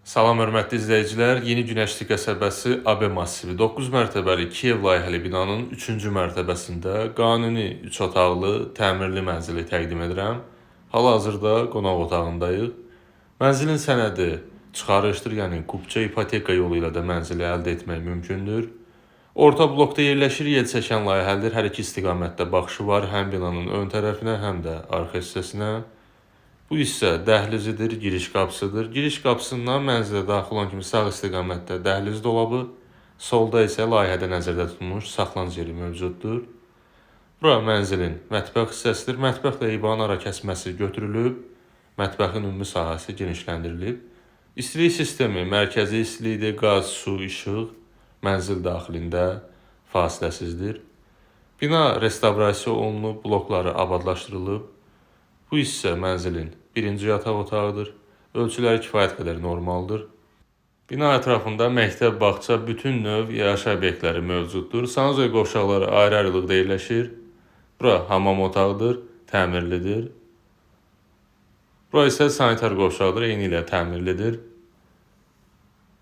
Salam hörmətli izləyicilər, Yeni Günəşli qəsəbəsi AB massivi 9 mərtəbəli Kiyev layihəli binanın 3-cü mərtəbəsində qanuni 3 otaqlı təmirli mənzili təqdim edirəm. Hal-hazırda qonaq otağındayıq. Mənzilin sənədi çıxarışdır, yəni kupça ipoteka yolu ilə də mənzili əldə etmək mümkündür. Orta blokda yerləşir, yel çəkən layihəlidir. Hər iki istiqamətdə baxışı var, həm binanın ön tərəfinə, həm də arxa hissəsinə. Bu hissə dəhlizidir, giriş qapısıdır. Giriş qapısından mənzilə daxil olan kimi sağ istiqamətdə dəhliz dolabı, solda isə layihədə nəzərdə tutulmuş saxlanıc yeri mövcuddur. Bura mənzilin mətbəx hissəsidir. Mətbəxlə eyvanın ara kəsməsi götürülüb, mətbəxin ümumi sahəsi genişləndirilib. İstilik sistemi mərkəzi istilikdir, qaz, su, işıq mənzil daxilində fasiləsizdir. Bina restavrasiya olunub, blokları abadlaşdırılıb. Bu hissə mənzilin birinci yataq otağıdır. Ölçüləri kifayət qədər normaldır. Bina ətrafında məktəb, bağça, bütün növ yaşayış obyektləri mövcuddur. Sanuzel qovşaqları ayrı-ayrılıqda yerləşir. Bura hamam otağıdır, təmirlidir. Bura isə sanitar qovşaqdır, eyni ilə təmirlidir.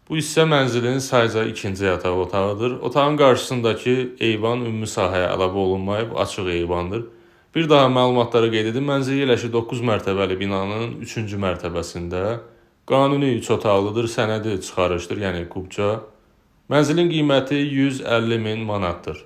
Bu hissə mənzilin sayca ikinci yataq otağıdır. Otağın qarşısındakı eyvan ümumi sahəyə əlavə olunmayıb, açıq eyvandır. Bir daha məlumatları qeyd edim. Mənzil yerləşir 9 mərtəbəli binanın 3-cü mərtəbəsində. Qanuni 3 otaqlıdır, sənədi çıxarışdır, yəni kupça. Mənzilin qiyməti 150 min manatdır.